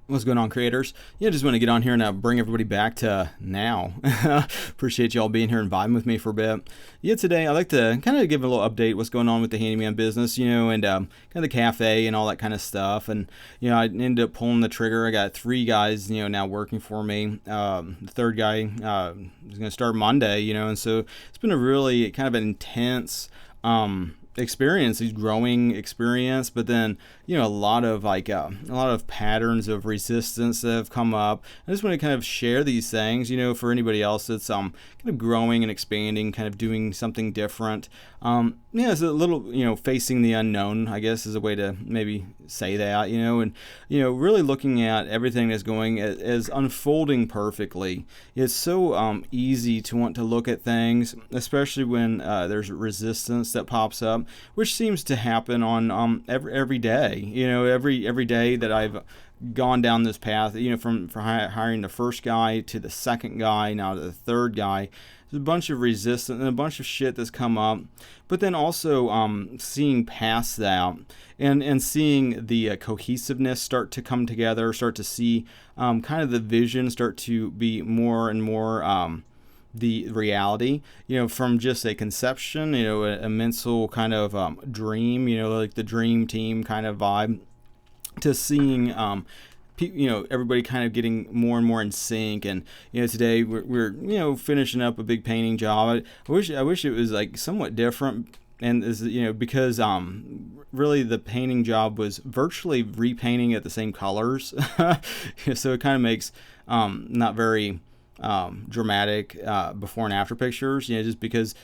What's going on, creators? Yeah, just want to get on here and bring everybody back to now. Appreciate y'all being here and vibing with me for a bit. Yeah, today I'd like to kind of give a little update what's going on with the handyman business, and kind of the cafe and all that kind of stuff. And, I ended up pulling the trigger. I got 3 guys, now working for me. The third guy is going to start Monday, and so it's been a really kind of an intense experience, these growing experience, but then a lot of patterns of resistance that have come up. I just want to kind of share these things, for anybody else that's kind of growing and expanding, kind of doing something different. It's a little facing the unknown, I guess, is a way to maybe say that, and really looking at everything that's going as unfolding perfectly. It's so easy to want to look at things, especially when there's resistance that pops up, which seems to happen on every day. Every day that I've gone down this path, from hiring the first guy to the second guy, now to the third guy. There's a bunch of resistance and a bunch of shit that's come up, but then also seeing past that and seeing the cohesiveness start to come together, start to see kind of the vision start to be more and more the reality, from just a conception, a mental kind of dream, like the dream team kind of vibe, to seeing everybody kind of getting more and more in sync. And today we're finishing up a big painting job. I wish it was like somewhat different, and is because really the painting job was virtually repainting at the same colors. So it kind of makes not very dramatic before and after pictures, just because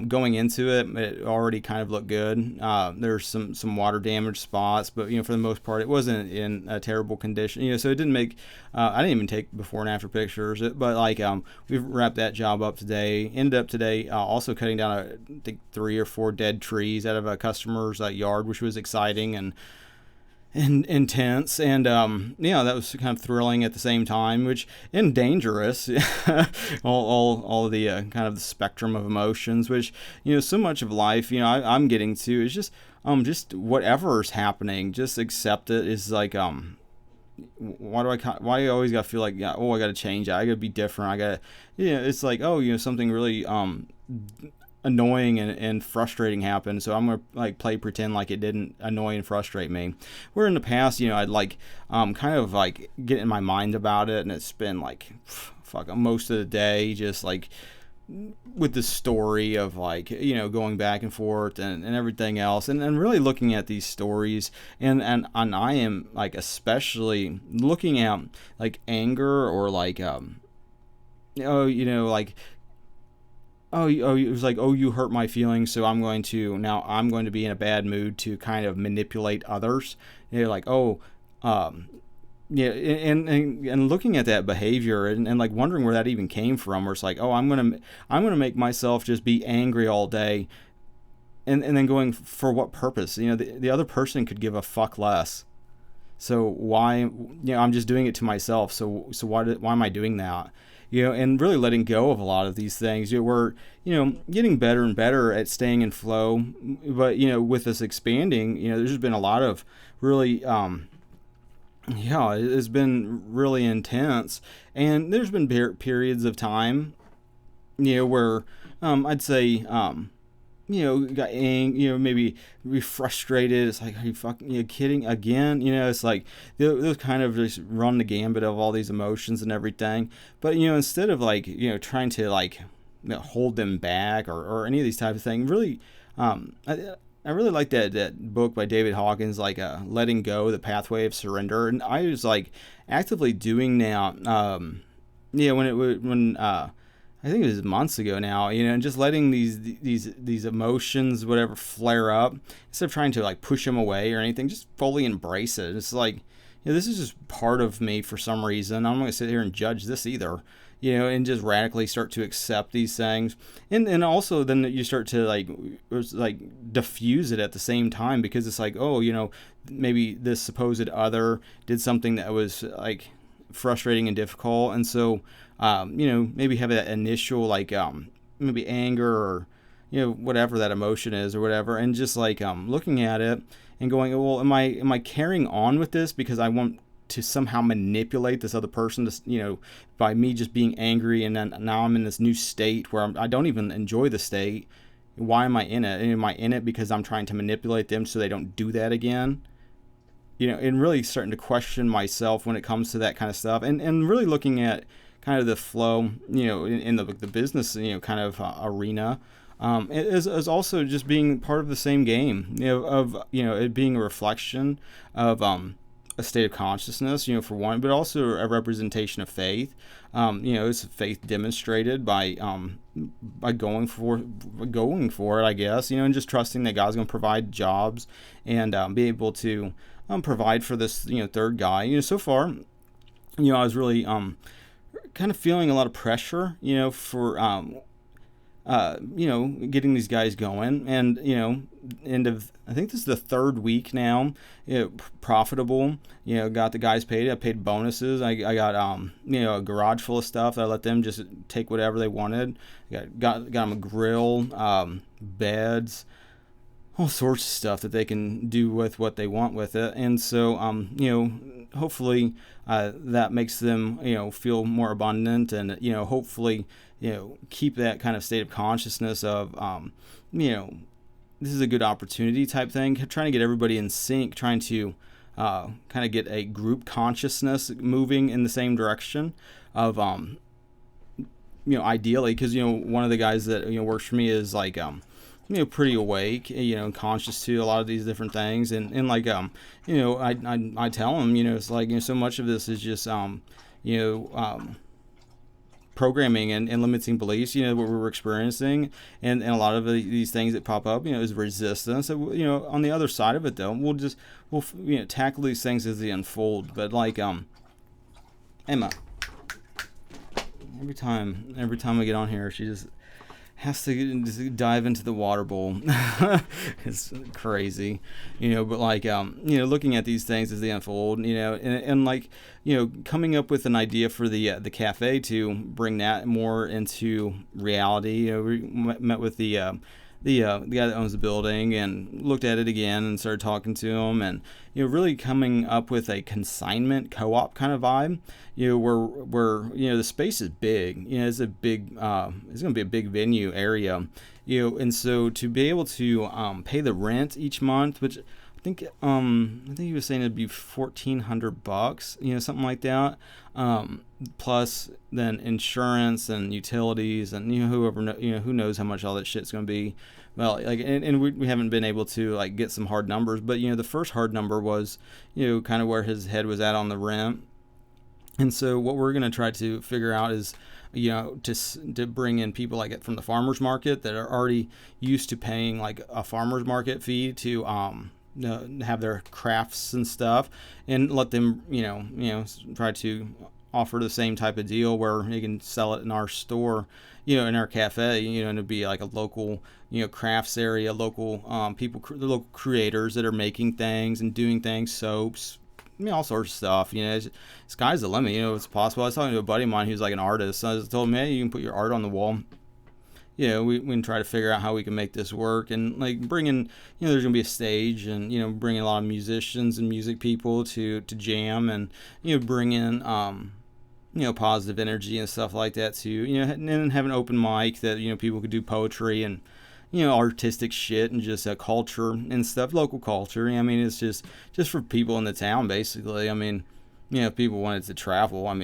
going into it already kind of looked good. There's some water damage spots, but for the most part it wasn't in a terrible condition, so it didn't make I didn't even take before and after pictures, but we've wrapped that job up today. Ended up today also cutting down I think 3 or 4 dead trees out of a customer's yard, which was exciting and intense, and that was kind of thrilling at the same time, which and dangerous. all the kind of the spectrum of emotions, which so much of life I'm getting to is just whatever's happening, just accept it. Is why I always gotta feel like, I gotta change it, I gotta be different, I gotta it's like, something really annoying and frustrating happened, so I'm gonna play pretend like it didn't annoy and frustrate me. Where in the past, I'd kind of get in my mind about it, and it's been fuck most of the day just with the story of going back and forth and everything else, and really looking at these stories, and I am especially looking at anger, or it was you hurt my feelings, so I'm going to be in a bad mood to kind of manipulate others. And looking at that behavior, and wondering where that even came from, where it's I'm gonna make myself just be angry all day, and then going, for what purpose? The other person could give a fuck less. So why, I'm just doing it to myself. So why am I doing that? And really letting go of a lot of these things. We're, getting better and better at staying in flow. But, with this expanding, there's just been a lot of really, it's been really intense. And there's been periods of time, where I'd say, got angry, maybe be frustrated. It's are you fucking kidding again? It's those kind of just run the gambit of all these emotions and everything. But instead of trying to hold them back, or any of these types of things, really, I really like that book by David Hawkins, Letting Go, The Pathway of Surrender. And I was actively doing that. When I think it was months ago now, and just letting these emotions, whatever, flare up, instead of trying to push them away or anything, just fully embrace it. It's this is just part of me for some reason. I'm not gonna sit here and judge this either, and just radically start to accept these things, and also then you start to diffuse it at the same time, because it's maybe this supposed other did something that was frustrating and difficult, and so maybe have that initial maybe anger, or whatever that emotion is or whatever, and just looking at it and going, well, am I carrying on with this because I want to somehow manipulate this other person to, by me just being angry, and then now I'm in this new state where I don't even enjoy the state. Why am I in it? And am I in it because I'm trying to manipulate them so they don't do that again? And really starting to question myself when it comes to that kind of stuff, and really looking at kind of the flow, in the business, kind of arena, is also just being part of the same game, of it being a reflection of a state of consciousness, for one, but also a representation of faith. It's faith demonstrated by going for it, I guess, and just trusting that God's going to provide jobs and be able to provide for this, third guy. So far, I was really kind of feeling a lot of pressure, for getting these guys going, and I think this is the third week now, profitable. Got the guys paid. I paid bonuses. I got a garage full of stuff that I let them just take whatever they wanted. Got them a grill, beds, all sorts of stuff that they can do with what they want with it. And so hopefully that makes them feel more abundant, and hopefully keep that kind of state of consciousness of this is a good opportunity type thing, trying to get everybody in sync, trying to kind of get a group consciousness moving in the same direction of ideally, because one of the guys that works for me is like pretty awake, and conscious to a lot of these different things, and like I tell him, it's like so much of this is just programming and limiting beliefs, what we're experiencing, and a lot of these things that pop up, is resistance. So, on the other side of it, though, we'll tackle these things as they unfold. But like Emma, every time I get on here, she just has to just dive into the water bowl. It's crazy, but like, looking at these things as they unfold, and like, coming up with an idea for the cafe to bring that more into reality. We met with the guy that owns the building and looked at it again and started talking to him, and really coming up with a consignment co-op kind of vibe, where the space is big, it's a big it's going to be a big venue area, and so to be able to pay the rent each month, which I think he was saying it'd be $1,400, something like that, plus then insurance and utilities, and who knows how much all that shit's going to be. Well, like, and we haven't been able to like get some hard numbers, but the first hard number was kind of where his head was at on the rent. And so what we're going to try to figure out is to bring in people like it from the farmers market that are already used to paying like a farmers market fee to have their crafts and stuff, and let them try to offer the same type of deal where they can sell it in our store, in our cafe, and it'd be like a local crafts area, local people, the local creators that are making things and doing things, soaps, all sorts of stuff. Sky's the limit. It's possible. I was talking to a buddy of mine who's like an artist. So I told him, hey, you can put your art on the wall. We can try to figure out how we can make this work, and like bring in, there's gonna be a stage, and bring in a lot of musicians and music people to jam, and bring in positive energy and stuff like that too. And then have an open mic that people could do poetry and artistic shit, and just culture and stuff, local culture. It's just for people in the town, basically. If people wanted to travel, why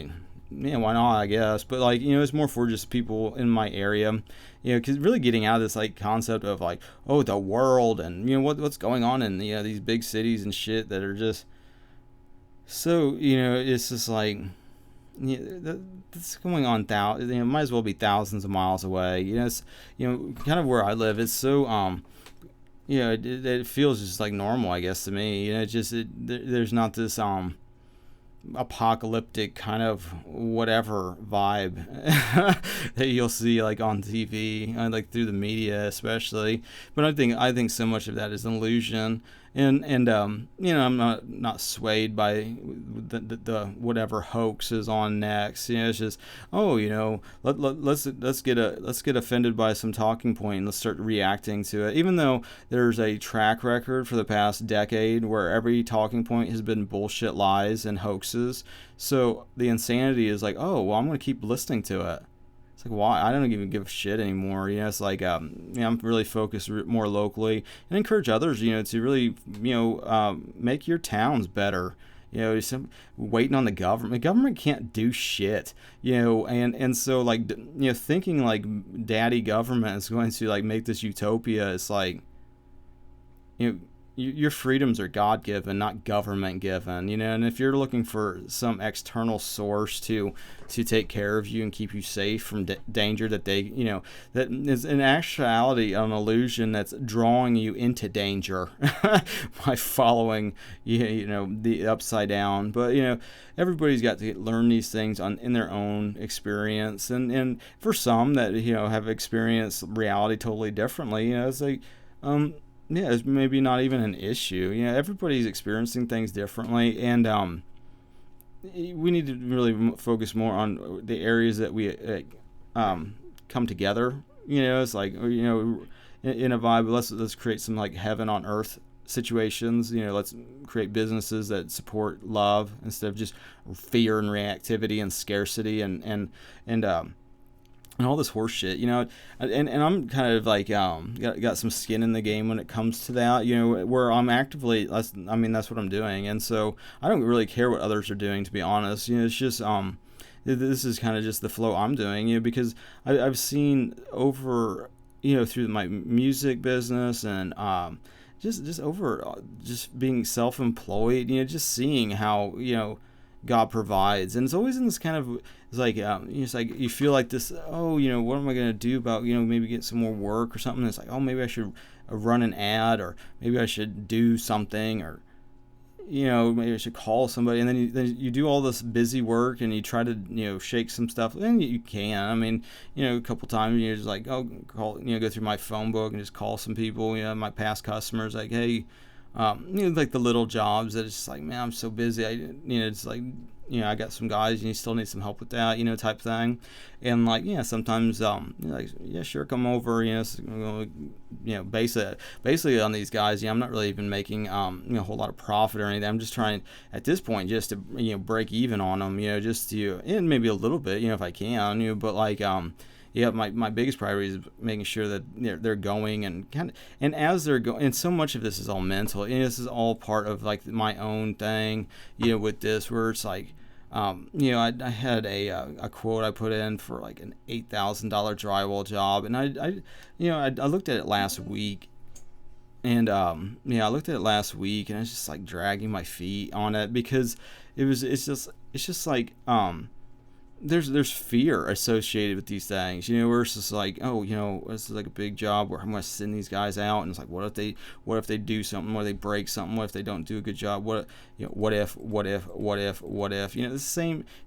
not, I guess. But like, it's more for just people in my area, because really getting out of this like concept of like, oh, the world, and what's going on in these big cities and shit that are just so, it's just like, that's going on might as well be thousands of miles away. It's kind of where I live. It's so it feels just like normal, I guess, to me. There's not this apocalyptic kind of whatever vibe that you'll see like on TV, like through the media especially. But I think so much of that is an illusion, and I'm not swayed by the whatever hoax is on next. It's just, let's get offended by some talking point and let's start reacting to it, even though there's a track record for the past decade where every talking point has been bullshit lies and hoaxes hoaxes. So the insanity is like, oh, well, I'm going to keep listening to it. It's like, why? I don't even give a shit anymore. It's like, I'm really focused more locally, and encourage others, to really, make your towns better. Waiting on the government. The government can't do shit. And so like, thinking like daddy government is going to like make this utopia. It's like, your freedoms are God-given, not government-given, and if you're looking for some external source to take care of you and keep you safe from danger that that is in actuality an illusion that's drawing you into danger by following, the upside down. But, everybody's got to learn these things in their own experience. And for some that, have experienced reality totally differently, it's like, yeah, it's maybe not even an issue. Everybody's experiencing things differently, and we need to really focus more on the areas that we come together. It's like, in a vibe. Let's create some like heaven on earth situations. Let's create businesses that support love instead of just fear and reactivity and scarcity and all this horse shit, and I'm kind of like got some skin in the game when it comes to that, where I'm actively, that's what I'm doing, and so I don't really care what others are doing, to be honest. It's just this is kind of just the flow I'm doing, because I've seen over, through my music business and just over just being self-employed, just seeing how God provides, and it's always in this kind of, it's like it's like you feel like this, oh, what am I gonna do about, maybe get some more work or something. It's like, oh, maybe I should run an ad, or maybe I should do something, or maybe I should call somebody, and then you do all this busy work, and you try to shake some stuff, and you can. A couple times you're just like, oh, call, go through my phone book and just call some people, my past customers, like, hey. Like the little jobs that it's just like, man, I'm so busy. It's like, I got some guys and you still need some help with that, type thing. And like, sometimes, like, yeah, sure, come over, basically on these guys, I'm not really even making, a whole lot of profit or anything. I'm just trying at this point just to, break even on them, just to, and maybe a little bit, if I can, but like, my biggest priority is making sure that they're going and as they're going, and so much of this is all mental. This is all part of like my own thing, with this, where it's like, I had a quote I put in for like an $8,000 drywall job, and I looked at it last week, and I looked at it last week, and I was just like dragging my feet on it, because it's just like there's fear associated with these things, where it's just like, oh, this is like a big job where I'm going to send these guys out, and it's like, what if they do something, what if they break something, what if they don't do a good job, what if, it's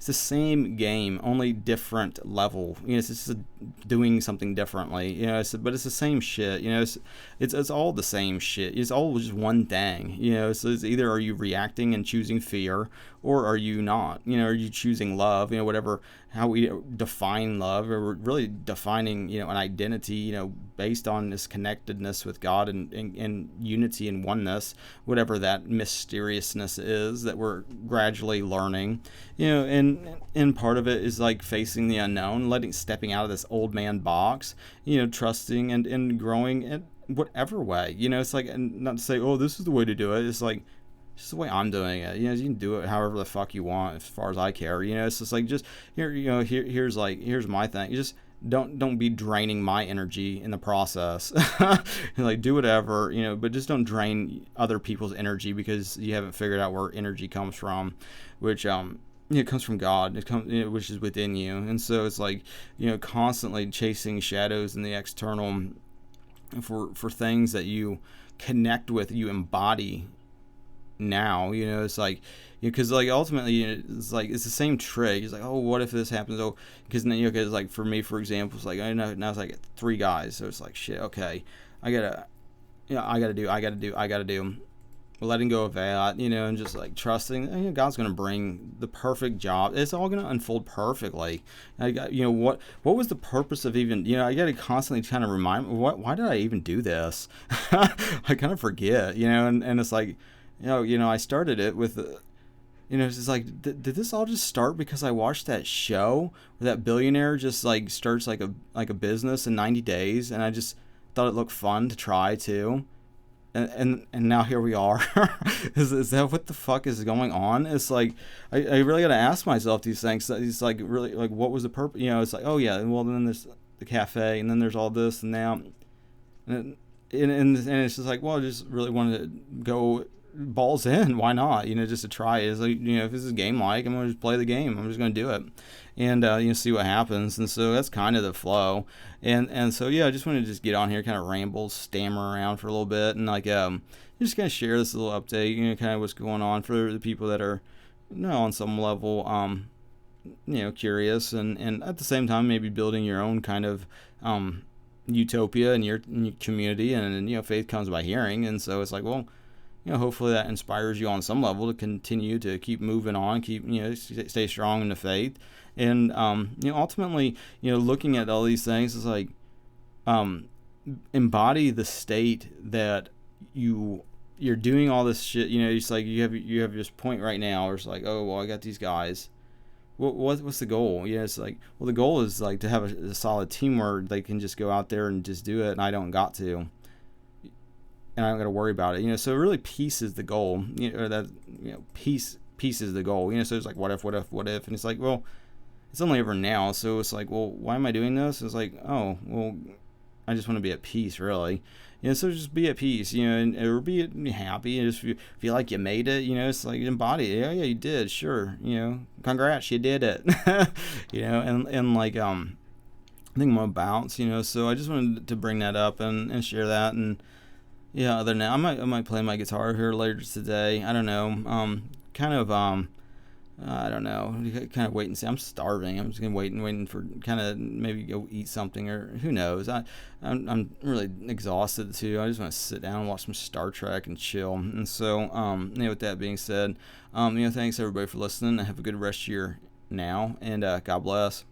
the same game, only different level, it's just doing something differently, but it's the same shit, it's all the same shit, it's all just one thing, so it's either are you reacting and choosing fear, or are you not, are you choosing love, whatever, how we define love, or we're really defining, an identity, based on this connectedness with God and unity and oneness, whatever that mysteriousness is that we're gradually learning, and part of it is like facing the unknown, stepping out of this old man box, trusting and growing in whatever way, it's like, and not to say, oh, this is the way to do it. It's like, it's just the way I'm doing it. You can do it however the fuck you want, as far as I care. It's just like, just here's my thing. You just don't be draining my energy in the process. Like, do whatever, but just don't drain other people's energy because you haven't figured out where energy comes from, which it comes from God. It comes, which is within you. And so it's like, constantly chasing shadows in the external for things that you connect with, you embody now, it's like, because like ultimately, it's like, it's the same trick. It's like, oh, what if this happens? Oh, because because like for me, for example, it's like, I know now it's like 3 guys, so it's like, shit, okay, I gotta do, letting go of that, and just like trusting, God's gonna bring the perfect job. It's all gonna unfold perfectly. What was the purpose of even, I gotta constantly kind of remind me, why did I even do this? I kind of forget, and it's like, I started it with, It's just like, did this all just start because I watched that show where that billionaire just like starts like a business in 90 days, and I just thought it looked fun to try too, and now here we are. Is that what the fuck is going on? It's like I really gotta ask myself these things. It's like, really, like, what was the purpose? It's like, oh yeah, well, then there's the cafe, and then there's all this and now, and it's just like, well, I just really wanted to go balls in. Why not? Just to try it. It's like, if this is game like, I'm gonna just play the game. I'm just gonna do it, and see what happens. And so that's kind of the flow. And so yeah, I just wanted to just get on here, kind of ramble, stammer around for a little bit, and like just kind of share this little update. Kind of what's going on for the people that are, on some level, curious, and at the same time maybe building your own kind of utopia in your community. And faith comes by hearing, and so it's like, well, hopefully that inspires you on some level to continue to keep moving on, keep, stay strong in the faith. And, ultimately, looking at all these things is like, embody the state that you're doing all this shit. It's like you have this point right now where it's like, oh, well, I got these guys. What's the goal? It's like, well, the goal is like to have a solid team where they can just go out there and just do it, and I don't got to. And I don't got to worry about it, So really, peace is the goal, or that, peace is the goal, So it's like, what if, and it's like, well, it's only ever now, so it's like, well, why am I doing this? It's like, oh, well, I just want to be at peace, really, So just be at peace, or be happy, and just feel like you made it, It's like, embody it. Yeah, you did, sure, congrats, you did it, and like I think more bounce, So I just wanted to bring that up and share that. And yeah, other than that, I might play my guitar here later today. I don't know. I don't know. Kind of wait and see. I'm starving. I'm just gonna waiting for kind of maybe go eat something, or who knows. I'm really exhausted too. I just want to sit down and watch some Star Trek and chill. And so with that being said, thanks everybody for listening. Have a good rest of your now, and God bless.